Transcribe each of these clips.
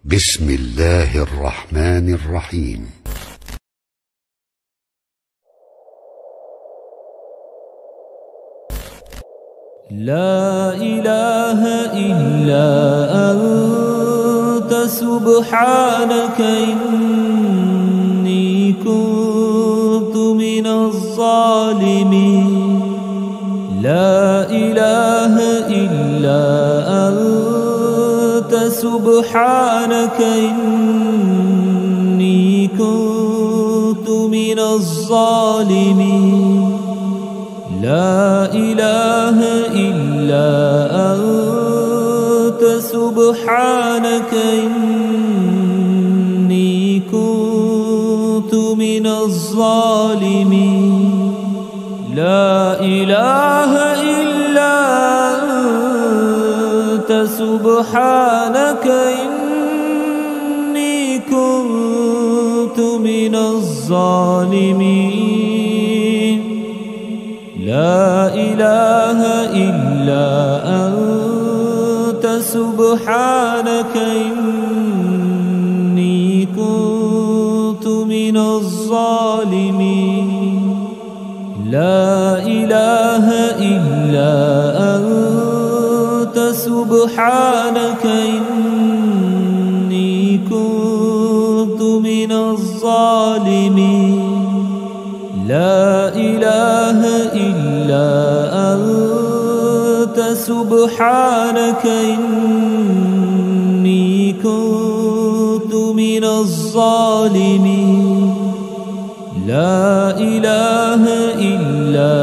بسم الله الرحمن الرحيم. لا إله إلا أنت سبحانك إني كنت من الظالمين. لا إله إلا أنت سبحانك إني كنت من الظالمين. لا إله إلا أنت سبحانك إني كنت من الظالمين. لا إله إلا أنت سبحانك إني كنت من الظالمين. لا إله إلا أنت سبحانك إني كنت من الظالمين. لا إله إلا أنت سبحانك إني كنت من الظالمين. لا إله إلا أنت سبحانك إني كنت من الظالمين. لا إله إلا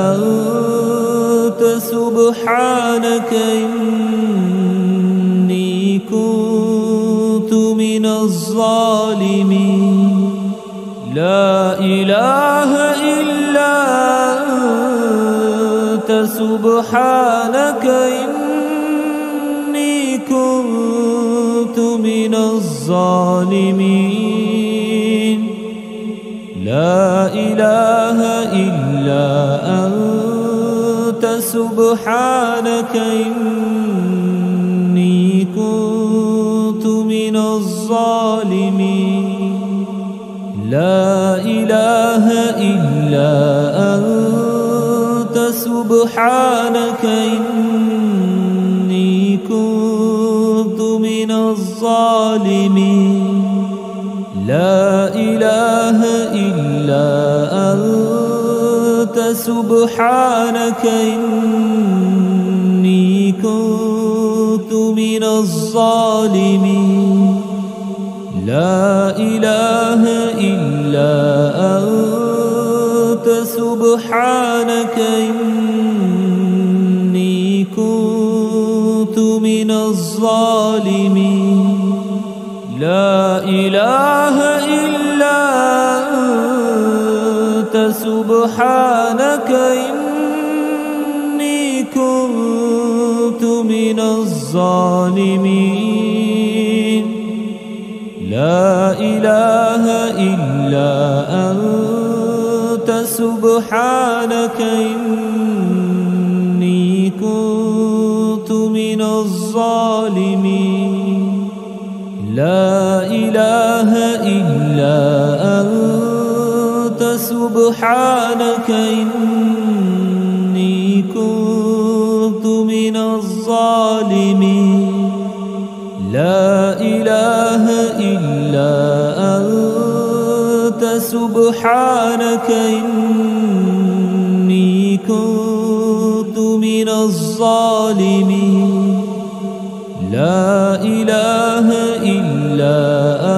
أنت سبحانك إني كنت من الظالمين. لا إله إلا أنت سبحانك إني كنت من الظالمين. لا إله إلا أنت سبحانك إني كنت من الظالمين. لا إله إلا أنت سبحانك إني كنت من الظالمين. لا إله إلا أنت سبحانك إني كنت من الظالمين. لا إله إلا أنت سبحانك إني كنت من الظالمين. لا إله إلا أنت سبحانك إني كنت من الظالمين. لا إله إلا أنت سبحانك إني كنت من الظالمين. لا إله إلا أنت سبحانك إني كنت من الظالمين. لا إله إلا أنت سبحانك إني كنت من الظالمين. لا إله إلا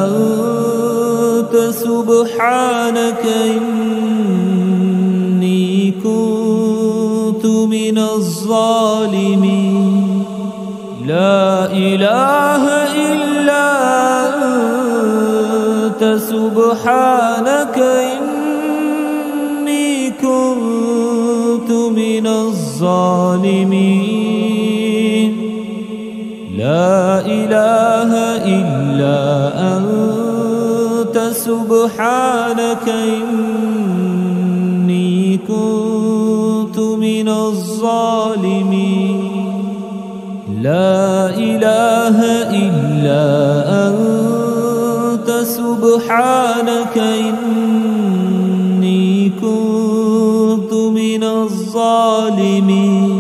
أنت سبحانك إني كنت من الظالمين. لا إله إلا أنت سبحانك إني كنت من الظالمين. لا إله إلا أنت سبحانك إني كنت من الظالمين. لا إله إلا أنت سبحانك إني كنت من الظالمين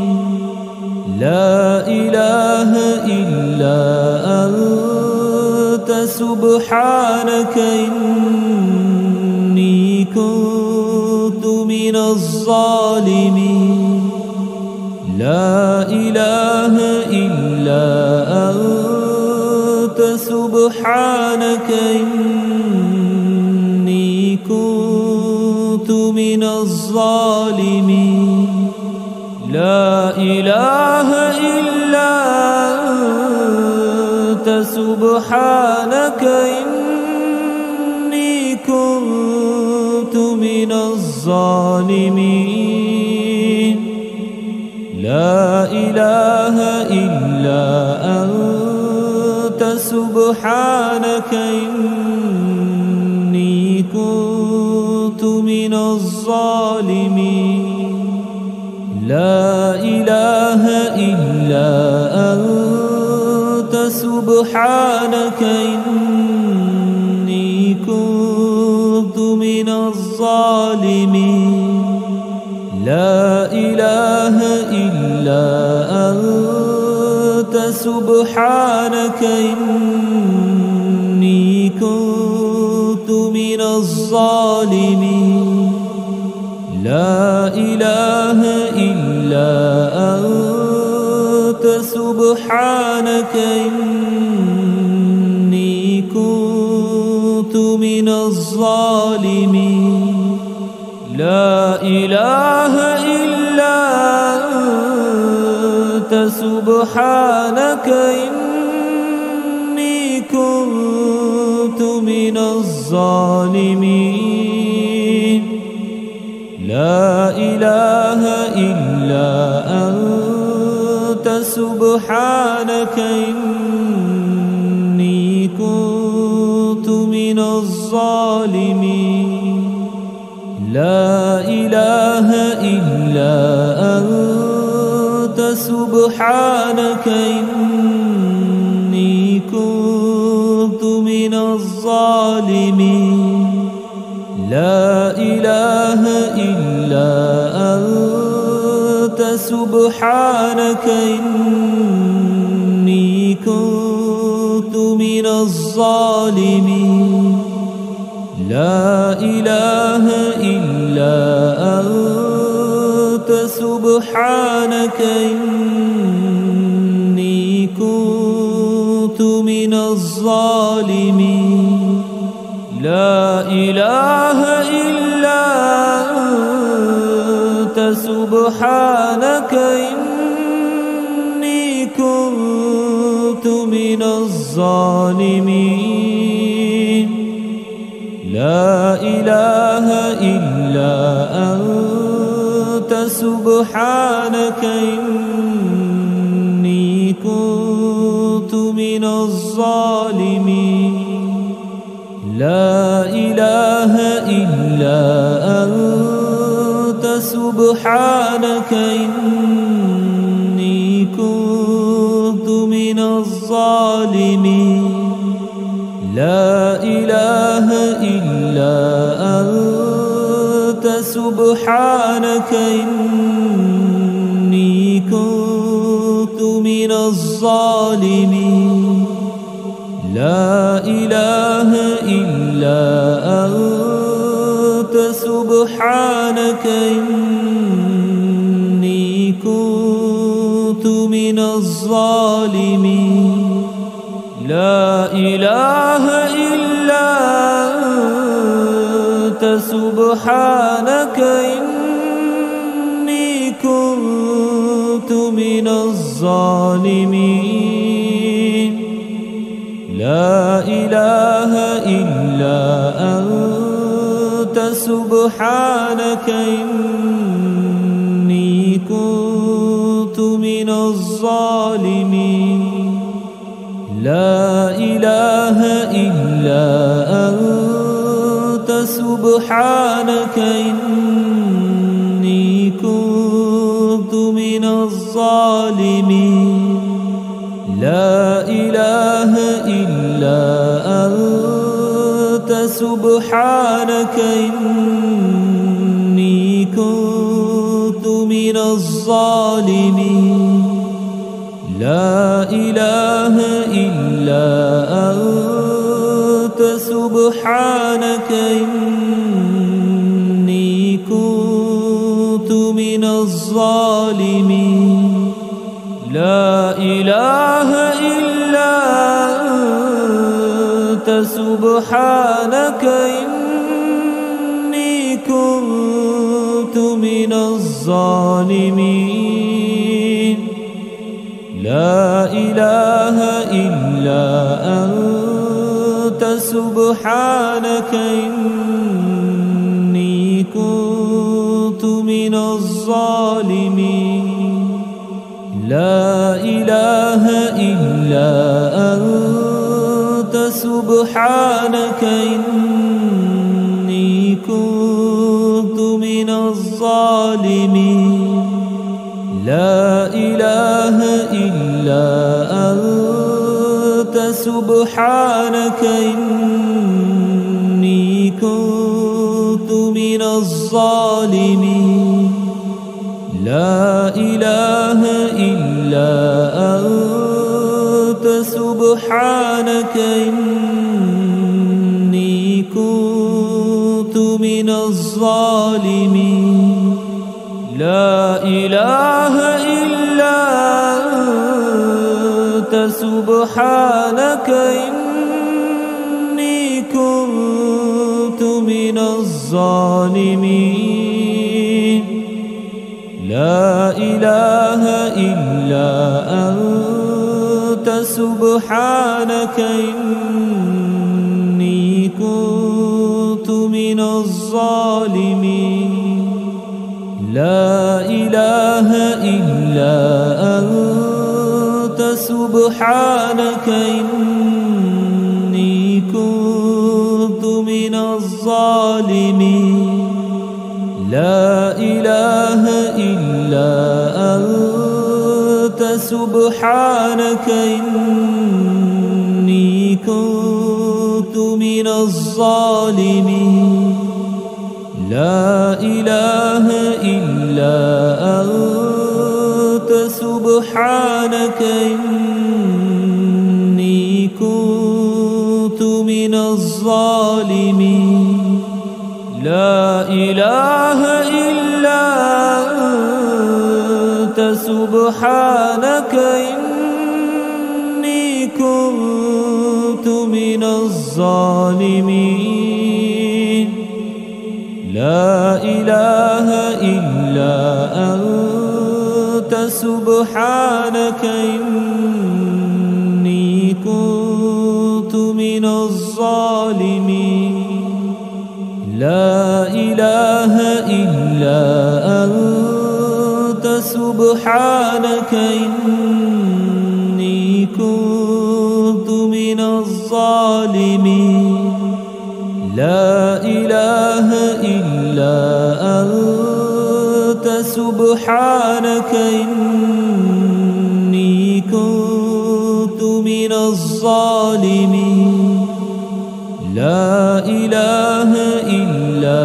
لا إله إلا أنت سبحانك إني كنت من الظالمين لا إله إلا أنت سبحانك إني كنت من الظالمين لا إله إلا أنت سبحانك إني كنت من الظالمين لا إله إلا أنت سبحانك إني كنت من الظالمين لا إله إلا أنت سبحانك إني كنت من الظالمين لا إله إلا أنت سبحانك إني كنت من الظالمين لا إله إلا أنت سبحانك إني كنت من الظالمين لا إله إلا أنت سبحانك إني كنت من الظالمين لا إله إلا أنت سبحانك إني كنت من الظالمين لا إله إلا أنت سبحانك إني كنت من الظالمين لا إله إلا أنت سبحانك إني كنت من الظالمين لا إله إلا أنت سبحانك إني كنت من الظالمين لا إله إلا أنت سبحانك إني كنت من الظالمين لا إله إلا أنت سبحانك إني كنت من الظالمين لا إله إلا أنت سبحانك إني كنت من الظالمين لا إله إلا أنت سبحانك إني كنت من الظالمين لا إله إلا أنت سبحانك إني كنت من الظالمين لا إله إلا أنت سبحانك إني كنت من الظالمين لا إله إلا أنت سبحانك إني كنت من الظالمين لا إله إلا أنت سبحانك إني كنت من الظالمين لا إله إلا أنت سبحانك إني كنت من الظالمين لا إله إلا أنت سبحانك إني كنت من الظالمين لا إله إلا أنت سبحانك إني كنت من الظالمين لا إله إلا أنت سبحانك إني كنت من الظالمين لا إله إلا أنت سبحانك إني كنت من الظالمين لا إله إلا أنت سبحانك إني كنت من الظالمين لا إله إلا أنت سبحانك إني كنت من الظالمين لا إله إلا أنت سبحانك إني كنت من الظالمين لا إله إلا أنت سبحانك إني كنت من الظالمين لا إله إلا أنت سبحانك إني كنت من الظالمين لا إله إلا أنت سبحانك إني كنت من الظالمين لا إله إلا أنت سبحانك إني كنت من الظالمين لا إله إلا أنت سبحانك إني كنت من الظالمين لا إله إلا أنت سبحانك إني كنت من الظالمين لا إله إلا أنت سبحانك إني كنت من الظالمين لا إله إلا أنت سبحانك إني كنت من الظالمين لا إله إلا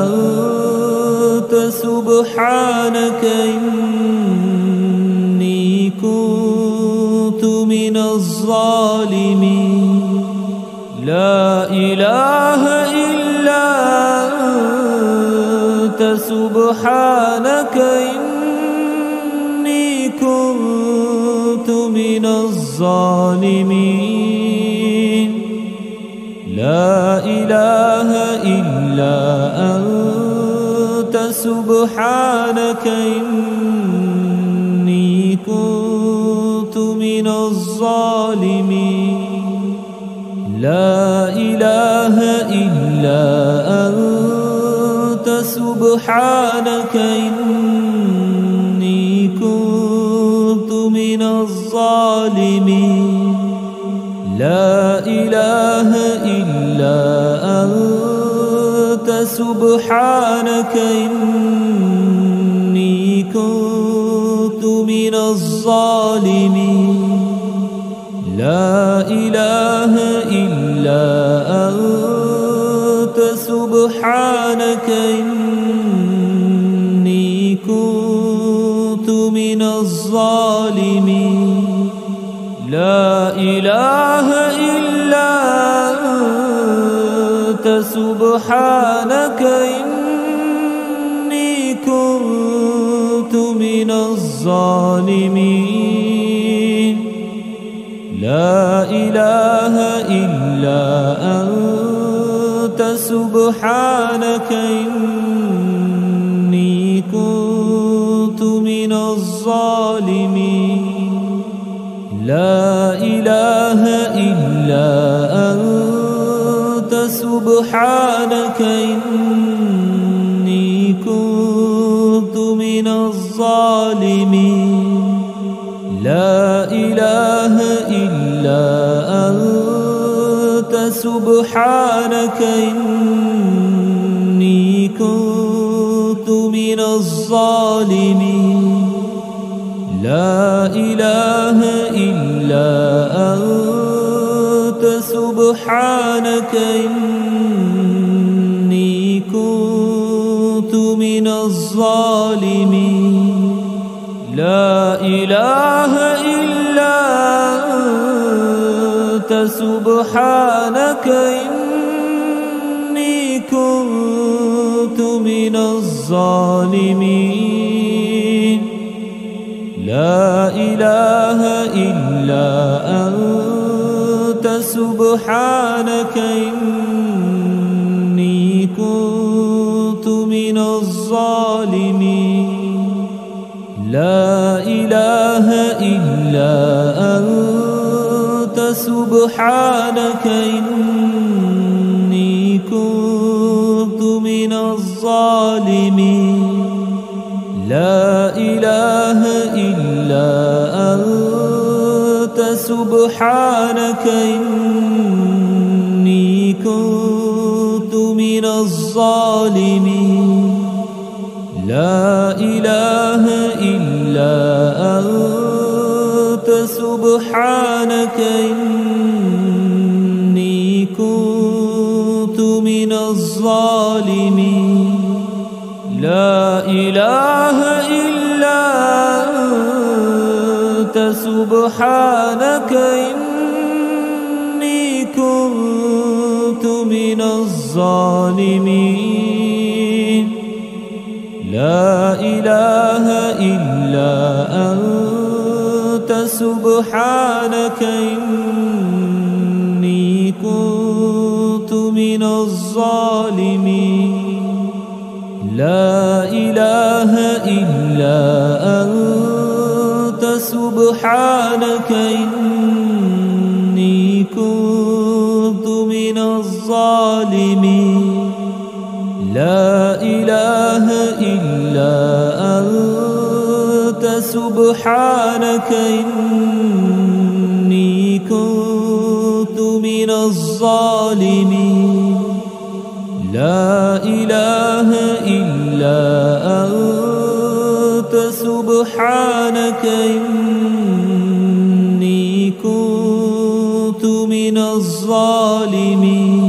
أنت سبحانك إني كنت من الظالمين لا إله إلا أنت سبحانك إني كنت من الظالمين لا إله إلا أنت سبحانك إني كنت من الظالمين لا إله إلا أنت سبحانك إني كنت من الظالمين لا إله إلا أنت سبحانك إني كنت من الظالمين لا إله إلا أنت سبحانك إني كنت من الظالمين لا إله إلا أنت سبحانك إني كنت من الظالمين لا إله إلا أنت سبحانك إني كنت من الظالمين لا إله إلا أنت سبحانك إني كنت من الظالمين لا إله إلا أنت سبحانك إني كنت من الظالمين لا إله إلا أنت سبحانك إني كنت من الظالمين لا إله إلا أنت سبحانك إني كنت من الظالمين لا إله إلا أنت سبحانك إني كنت من الظالمين لا إله إلا أنت سبحانك إني كنت من الظالمين لا إله إلا أنت سبحانك إني كنت من الظالمين لا إله إلا أنت سبحانك إني كنت من الظالمين لا إله إلا أنت سبحانك إني كنت من الظالمين لا إله إلا أنت سبحانك إني كنت من الظالمين لا إله إلا أنت سبحانك إني كنت من الظالمين لا إله إلا أنت سبحانك إني كنت من الظالمين لا إله إلا أنت سبحانك إني كنت من الظالمين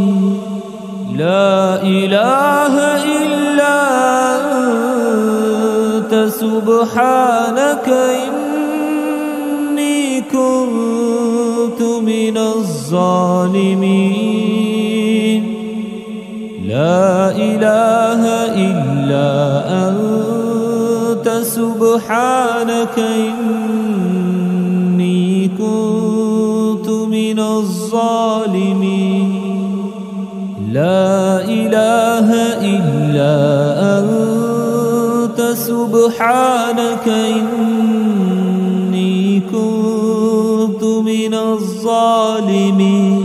لا إله إلا أنت سبحانك إني كنت من الظالمين لا إله إلا أنت سبحانك إني كنت من الظالمين لا إله إلا أنت سبحانك إني كنت من الظالمين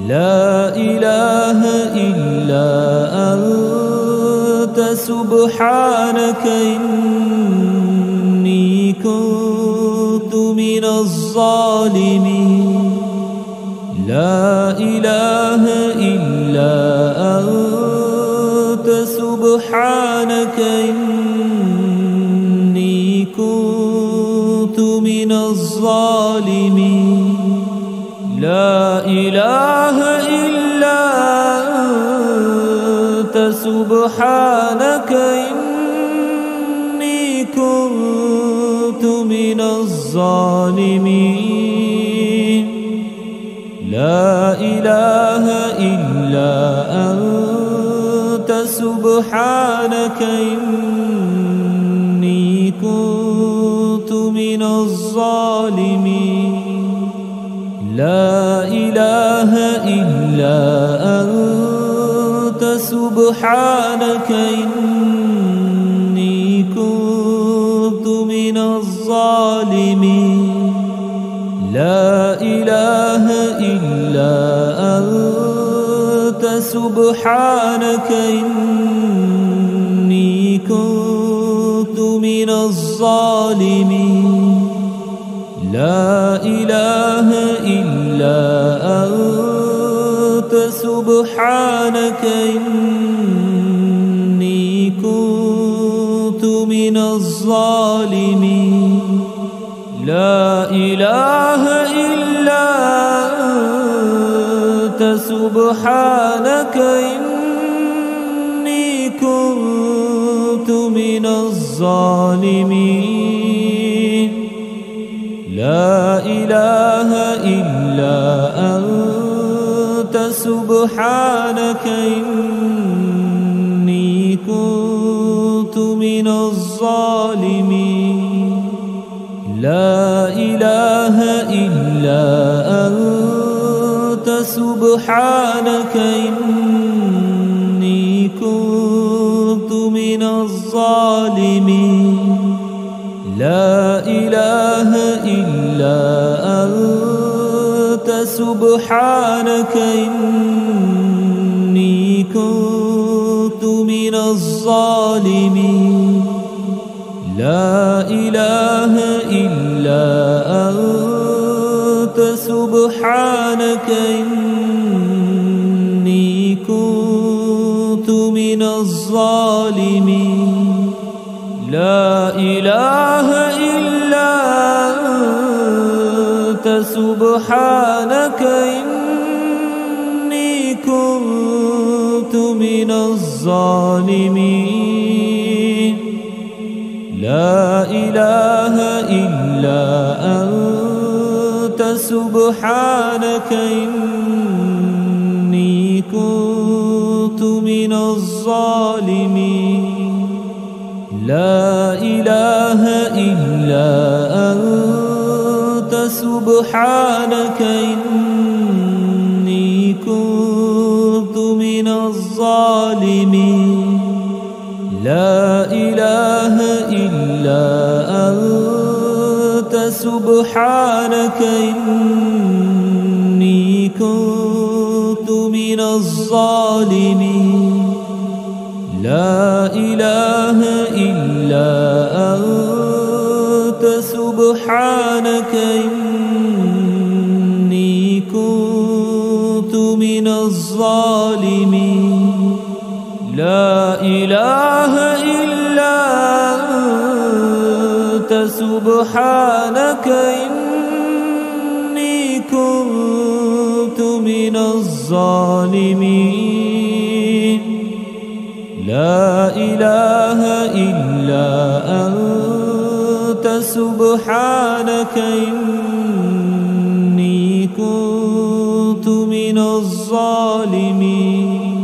لا إله إلا أنت سبحانك إني كنت من الظالمين لا إله إلا أنت سبحانك إني كنت من الظالمين لا إله إلا أنت سبحانك إني كنت من الظالمين لا إله إلا أنت سبحانك إني كنت من الظالمين لا إله إلا أنت سبحانك إني كنت من الظالمين لا إله إلا أنت سبحانك إني كنت من الظالمين لا إله إلا أنت سبحانك إني كنت من الظالمين لا إله إلا أنت سبحانك إني كنت من الظالمين لا إله إلا أنت سبحانك إني كنت من الظالمين لا إله إلا أنت سبحانك إني كنت من الظالمين لا إله إلا أنت سبحانك إني كنت من الظالمين لا إله إلا أنت سبحانك إني كنت من الظالمين لا إله إلا أنت سبحانك إني كنت من الظالمين لا إله إلا أنت سبحانك إني كنت من الظالمين لا إله إلا أنت سبحانك إني كنت من الظالمين لا إله إلا أنت سبحانك إني كنت من الظالمين لا إله إلا أنت سبحانك إني كنت من الظالمين لا إله إلا أنت سبحانك إني كنت من الظالمين لا إله إلا أنت سبحانك إني كنت من الظالمين